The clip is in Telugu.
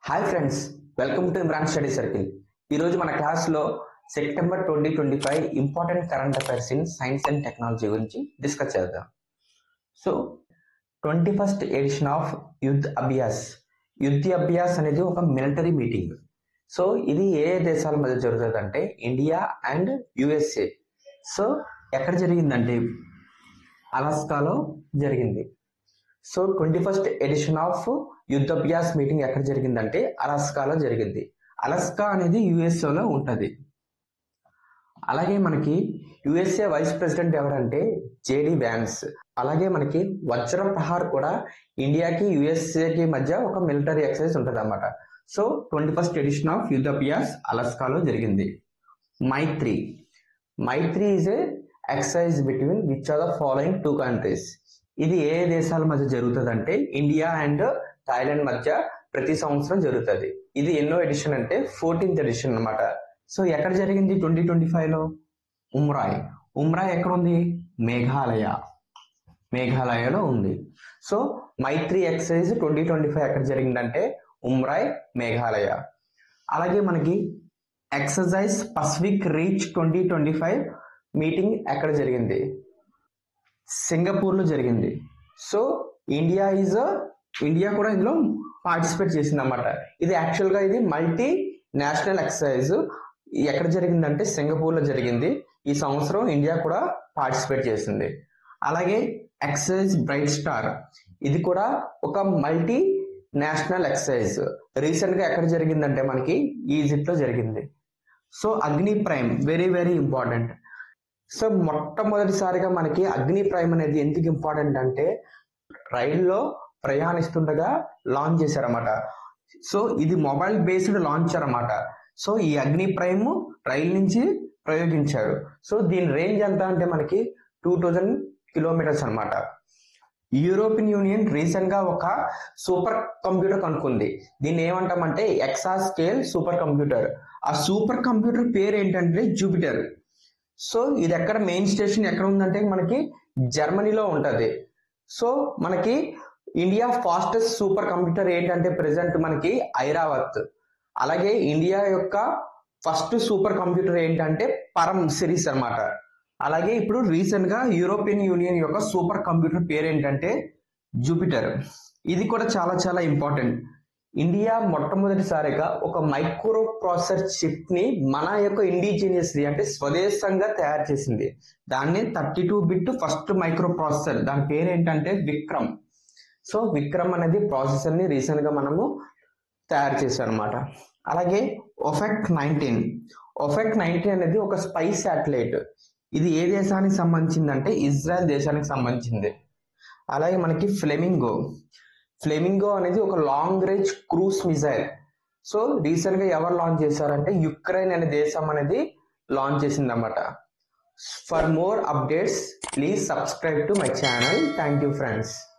Hi friends, welcome to Imran study circle. ఈరోజు మన క్లాస్లో September 2025 important current affairs in science and technology గురించి డిస్కస్ చేద్దాం. So 21st edition of Yudh Abhyas అనేది ఒక మిలిటరీ మీటింగ్. సో ఇది ఏ దేశాల మధ్య జరుగుతుందంటే ఇండియా అండ్ యుఎస్ఏ. సో ఎక్కడ జరిగిందంటే అలాస్కాలో జరిగింది. సో 21st ఎడిషన్ ఆఫ్ యుద్ధ అభ్యాస్ మీటింగ్ ఎక్కడ జరిగిందంటే అలాస్కాలో జరిగింది. అలాస్కా అనేది యుఎస్ఏలో ఉంటుంది. అలాగే మనకి యుఎస్ఏ వైస్ ప్రెసిడెంట్ ఎవరంటే జేడి వ్యాన్స్. అలాగే మనకి వజ్ర ప్రహార్ కూడా ఇండియాకి యుఎస్ఏకి మధ్య ఒక మిలిటరీ ఎక్సర్సైజ్ ఉంటుంది అన్నమాట. సో 21st ఎడిషన్ ఆఫ్ యుద్ధ అభ్యాస్ అలాస్కాలో జరిగింది. Maitree is a exercise between which are the following two countries. ఇది ఏ దేశాల మధ్య జరుగుతుంది అంటే ఇండియా అండ్ థాయిలాండ్ మధ్య ప్రతి సంవత్సరం జరుగుతుంది. ఇది ఎన్నో ఎడిషన్ అంటే 14th ఎడిషన్ అనమాట. సో ఎక్కడ జరిగింది 2025లో? ఉమ్రాయ్ ఎక్కడ ఉంది? మేఘాలయలో ఉంది. సో మైత్రి ఎక్సర్సైజ్ 2025 ఎక్కడ జరిగిందంటే ఉమ్రాయ్, మేఘాలయ. అలాగే మనకి ఎక్సర్సైజ్ పసిఫిక్ రీచ్ 2025 మీటింగ్ ఎక్కడ జరిగింది? సింగపూర్లో జరిగింది. సో ఇండియా కూడా ఇందులో పార్టిసిపేట్ చేసింది అన్నమాట. ఇది యాక్చువల్గా ఇది మల్టీ నేషనల్ ఎక్సర్సైజ్. ఎక్కడ జరిగిందంటే సింగపూర్లో జరిగింది. ఈ సంవత్సరం ఇండియా కూడా పార్టిసిపేట్ చేసింది. అలాగే ఎక్సర్సైజ్ బ్రైట్ స్టార్, ఇది కూడా ఒక మల్టీ నేషనల్ ఎక్సర్సైజ్. రీసెంట్గా ఎక్కడ జరిగిందంటే మనకి ఈజిప్ట్లో జరిగింది. సో అగ్ని prime very very important. So మొట్టమొదటిసారిగా మనకి అగ్ని ప్రైమ్ అనేది ఎందుకు ఇంపార్టెంట్ అంటే రైల్లో ప్రయాణిస్తుండగా లాంచ్ చేశారన్నమాట. సో ఇది మొబైల్ బేస్డ్ లాంచ్ అన్నమాట. సో ఈ అగ్ని ప్రైమ్ రైలు నుంచి ప్రయోగించారు. సో దీని రేంజ్ ఎంత అంటే మనకి 2000 కిలోమీటర్స్ అనమాట. యూరోపియన్ యూనియన్ రీసెంట్ గా ఒక సూపర్ కంప్యూటర్ కనుక్కుంది. దీన్ని ఏమంటామంటే ఎక్సా స్కేల్ సూపర్ కంప్యూటర్. ఆ సూపర్ కంప్యూటర్ పేరు ఏంటంటే జూపిటర్. సో ఇది ఎక్కడ మెయిన్ స్టేషన్ ఎక్కడ ఉందంటే మనకి జర్మనీలో ఉంటుంది. సో మనకి ఇండియా ఫాస్టెస్ట్ సూపర్ కంప్యూటర్ ఏంటంటే ప్రెసెంట్ మనకి ఐరావత్. అలాగే ఇండియా యొక్క ఫస్ట్ సూపర్ కంప్యూటర్ ఏంటంటే పరం సిరీస్ అన్నమాట. అలాగే ఇప్పుడు రీసెంట్ గా యూరోపియన్ యూనియన్ యొక్క సూపర్ కంప్యూటర్ పేరు ఏంటంటే జూపిటర్. ఇది కూడా చాలా చాలా ఇంపార్టెంట్. ఇండియా మొట్టమొదటిసారిగా ఒక మైక్రో ప్రాసెసర్ చిప్ ని మన యొక్క ఇండిజినియస్ అంటే స్వదేశంగా తయారు చేసింది. దాన్ని 32-bit ఫస్ట్ మైక్రో ప్రాసెసర్. దాని పేరు ఏంటంటే విక్రమ్. సో విక్రమ్ అనేది ప్రాసెసర్ ని రీసెంట్ గా మనము తయారు చేశాం అనమాట. అలాగే ఒఫెక్ట్ 19 అనేది ఒక స్పై శాటిలైట్. ఇది ఏ దేశానికి సంబంధించిందంటే ఇజ్రాయెల్ దేశానికి సంబంధించింది. అలాగే మనకి ఫ్లెమింగో అనేది ఒక long range cruise missile. So recent గా ఎవరు లాంచ్ చేశారంటే యుక్రెయిన్ అనే దేశం అనేది లాంచ్ చేసింది అన్నమాట. For more updates please subscribe to my channel. Thank you friends.